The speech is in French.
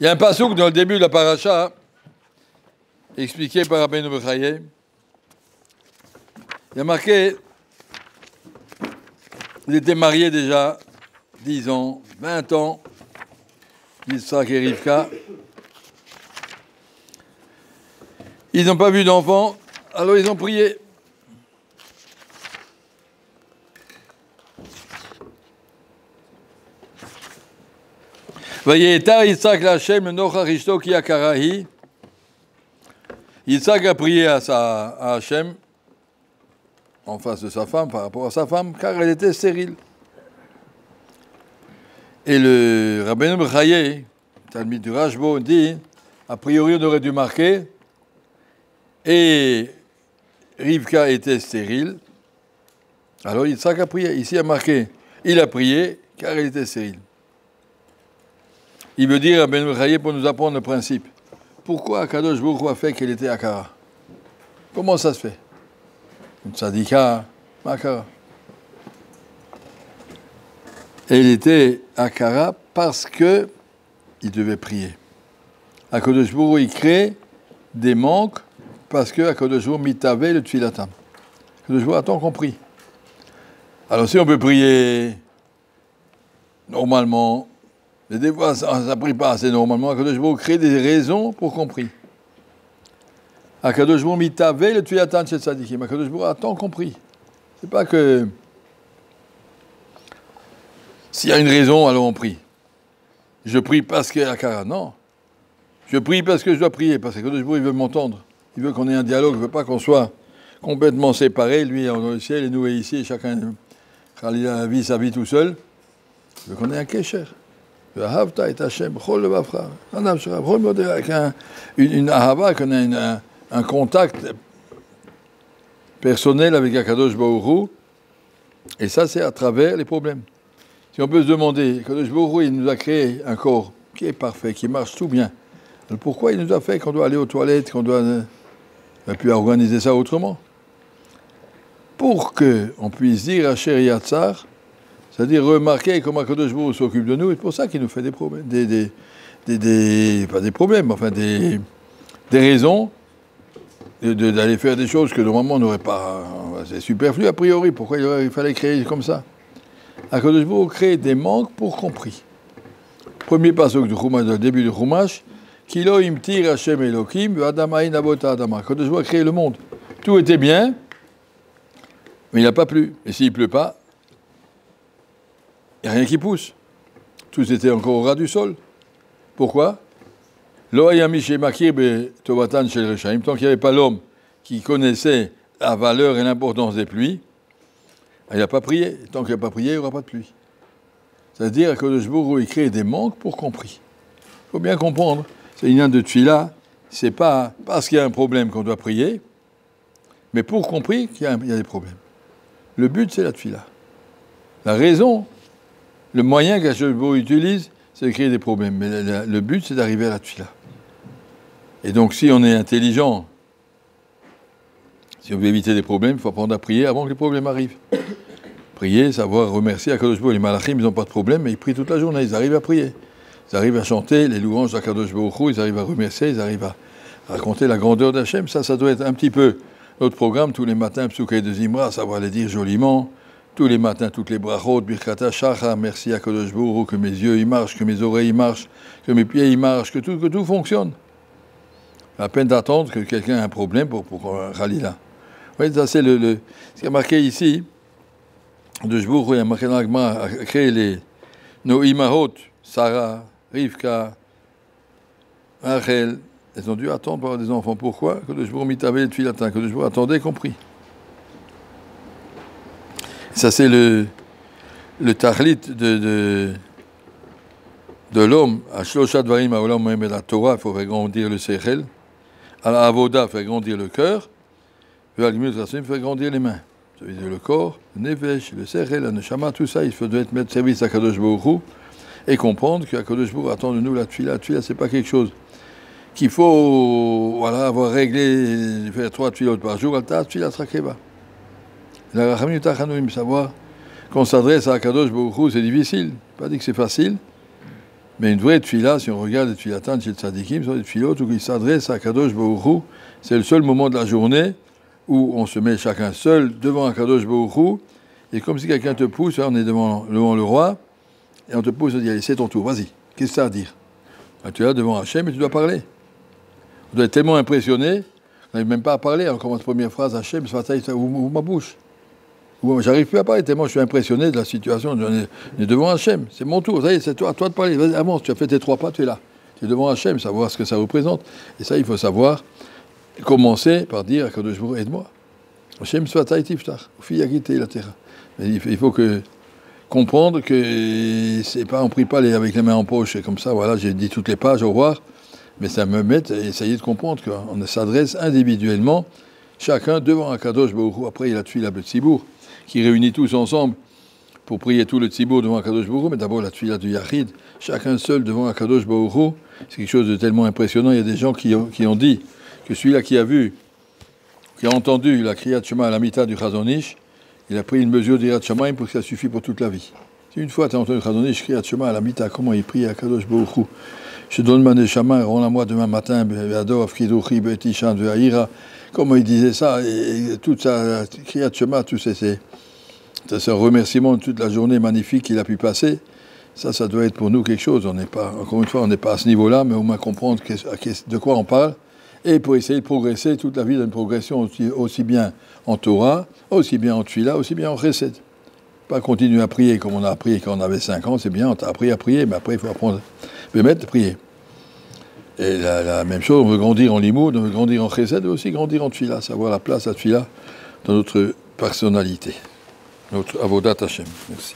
Il y a un passouk dans le début de la paracha, expliqué par Rabbeinu Bechaye. Il y a marqué, il était marié déjà 10 ans, 20 ans, Yitzhak et Rivka. Ils n'ont pas vu d'enfant, alors ils ont prié. Vayeta Yitzhak l'Hashem nocha rishto ki akarahi. Yitzhak a prié à Hachem en face de sa femme, par rapport à sa femme, car elle était stérile. Et le Rabbeinu Bechaye, Talmid du Rashbo, dit, a priori on aurait dû marquer, et Rivka était stérile, alors Yitzhak a prié. Ici il a marqué, il a prié, car elle était stérile. Il veut dire, Rabbeinu Bechaye, pour nous apprendre le principe. Pourquoi Akadosh Baruch Hu a fait qu'elle était Akara? Comment ça se fait? Une tzadika, Akara. Elle était Akara parce que il devait prier. Akadosh Baruch Hu, il crée des manques parce que Akadosh Baruch Hu mitave le tfilatam. Akadosh Baruch Hu a tant compris. Alors si on peut prier normalement, mais des fois, ça ne prie pas assez normalement. Akadosh Baruch Hu crée des raisons pour qu'on prie. Akadosh Baruch Hu mitave le tfilatam chez tzadikim. Akadosh Baruch Hu a tant compris. C'est pas que s'il y a une raison, alors on prie. Je prie parce que Akara. Non. Je prie parce que je dois prier. Parce que Akadosh Baruch Hu, il veut m'entendre. Il veut qu'on ait un dialogue. Il ne veut pas qu'on soit complètement séparés. Lui, on est au ciel et nous, ici. Et chacun vit sa vie tout seul. Il veut qu'on ait un kécher. Avec une ahava, qu'on a un contact personnel avec Akadosh Baruch Hu, et ça c'est à travers les problèmes. Si on peut se demander, Akadosh Baruch Hu, il nous a créé un corps qui est parfait, qui marche tout bien, alors pourquoi il nous a fait qu'on doit aller aux toilettes, qu'on doit pu organiser ça autrement? Pour qu'on puisse dire à Asher Yatzar, c'est-à-dire remarquer comment Akadosh Baruch Hu s'occupe de nous, et c'est pour ça qu'il nous fait des problèmes, pas des problèmes, enfin des raisons d'aller faire des choses que normalement on n'aurait pas, c'est superflu a priori, pourquoi il fallait créer comme ça? Akadosh Baruch Hu crée des manques pour qu'on prie. Premier passage du Chumash, le début du Chumash, Kilo imtir Hashem Elokim, Adamaï Nabota Adama. Akadosh Baruch Hu a créé le monde. Tout était bien, mais il n'a pas plu. Et s'il ne pleut pas, il n'y a rien qui pousse. Tout était encore au ras du sol. Pourquoi? Tant qu'il n'y avait pas l'homme qui connaissait la valeur et l'importance des pluies, il n'a pas prié. Tant qu'il n'a pas prié, il n'y aura pas de pluie. C'est-à-dire que il crée des manques pour qu'on prie. Il faut bien comprendre. C'est une de Tfila, c'est pas parce qu'il y a un problème qu'on doit prier, mais pour qu'on prie qu'il y a des problèmes. Le but, c'est la Tfila. La raison, le moyen qu'Hashem utilise, c'est de créer des problèmes. Mais le but, c'est d'arriver à la Tfila. Et donc, si on est intelligent, si on veut éviter des problèmes, il faut apprendre à prier avant que les problèmes arrivent. Prier, savoir remercier Akadosh Baruch Hu. Les malachim, ils n'ont pas de problème, mais ils prient toute la journée. Ils arrivent à prier. Ils arrivent à chanter les louanges d'Akadosh Baruch Hu. Ils arrivent à remercier. Ils arrivent à raconter la grandeur d'Hachem. Ça doit être un petit peu notre programme. Tous les matins, Psoukei de Zimra, savoir les dire joliment. Tous les matins, toutes les brachot, Birkata Shacha, merci Akadosh Baruch Hu, que mes yeux y marchent, que mes oreilles y marchent, que mes pieds y marchent, que tout fonctionne. À peine d'attendre que quelqu'un ait un problème pour rallier là. Oui, ça c'est ce qui est marqué ici. De Jbourg, il y a marqué dans l'Agma, a créé nos imahot, Sarah, Rivka, Rachel. Elles ont dû attendre pour avoir des enfants. Pourquoi? Que de Jbourg mitave le tfilatin, que de Jbourg attendait, compris. Ça c'est le tahlit de l'homme. À Shlosha Dvarim, à Olam Mohamed la Torah, il faut faire grandir le sechel. À la Avoda, faire grandir le cœur. Et à l'Gmut Rassim, faire grandir les mains. Ça veut dire le corps, le nefesh, le sechel, le neshama, tout ça, il faut mettre service à Kadosh Baruch Hu et comprendre qu'Akadosh Baruch Hu attend de nous la tfila. La tfila, c'est pas quelque chose qu'il faut avoir réglé, faire 3 tfilotes par jour. Alta tfila trakeva. La rachamim tachanouim, savoir qu'on s'adresse à Akadosh Baruch Hu, c'est difficile. Pas dit que c'est facile, Mais une vraie tefila, si on regarde les tefilatan chez le tzadikim, ce sont des tefilot où ils s'adressent à Kadosh Baruch Hu. C'est le seul moment de la journée où on se met chacun seul devant Kadosh Baruch Hu. Et comme si quelqu'un te pousse, on est devant le roi, et on te pousse et dit, allez, c'est ton tour, vas-y, qu'est-ce que ça à dire? Tu es là devant Hachem et tu dois parler. On doit être tellement impressionné, on n'arrive même pas à parler. On commence la première phrase, Hachem, ouvre ma bouche. J'arrive plus à parler tellement je suis impressionné de la situation. On est devant Hachem, c'est mon tour, ça y est, c'est à toi de parler. Vas-y, avance, tu as fait tes 3 pas, tu es là. Tu es devant Hachem, savoir ce que ça représente. Et ça, il faut savoir, commencer par dire, Kadosh Baruch Hu, aide-moi. Hachem Svatay Tiftach, Fi Yagite la terre. Il faut comprendre que c'est pas, on prie pas avec les mains en poche, et comme ça, voilà, j'ai dit toutes les pages, au revoir. Mais ça me met à essayer de comprendre qu'on s'adresse individuellement, chacun devant un Kadosh Baruch Hu. Après, il y a la Tfila B'Tzibour, qui réunit tous ensemble pour prier tout le Tzibour devant Akadosh Baruch Hu, mais d'abord la Tfila du Yachid, chacun seul devant Akadosh Baruch Hu. C'est quelque chose de tellement impressionnant. Il y a des gens qui ont dit que celui-là qui a entendu la Kriyat Shema à la mitad du Chazon Ish, il a pris une mesure d'Irat Shamayim pour que ça suffit pour toute la vie. Si une fois tu as entendu le Chazon Ish, Kriyat Shema à la mitad, comment il prie à Akadosh Baruch Hu? Je donne ma neshama, rends-la-moi demain matin, comment il disait ça, et toute sa Kriyat Shema, tout c'est un remerciement de toute la journée magnifique qu'il a pu passer. Ça doit être pour nous quelque chose. Encore une fois, on n'est pas à ce niveau-là, mais au moins comprendre de quoi on parle, et pour essayer de progresser toute la vie d'une progression aussi bien en Torah, aussi bien en Tfila, aussi bien en Chesed. Pas continuer à prier comme on a appris quand on avait 5 ans, c'est bien, on t'a appris à prier, mais après il faut apprendre à prier. Et la même chose, on veut grandir en limoud, on veut grandir en Chesed, et aussi grandir en Tfila, savoir la place à Tfila dans notre personnalité, notre Avodat Hashem. Merci.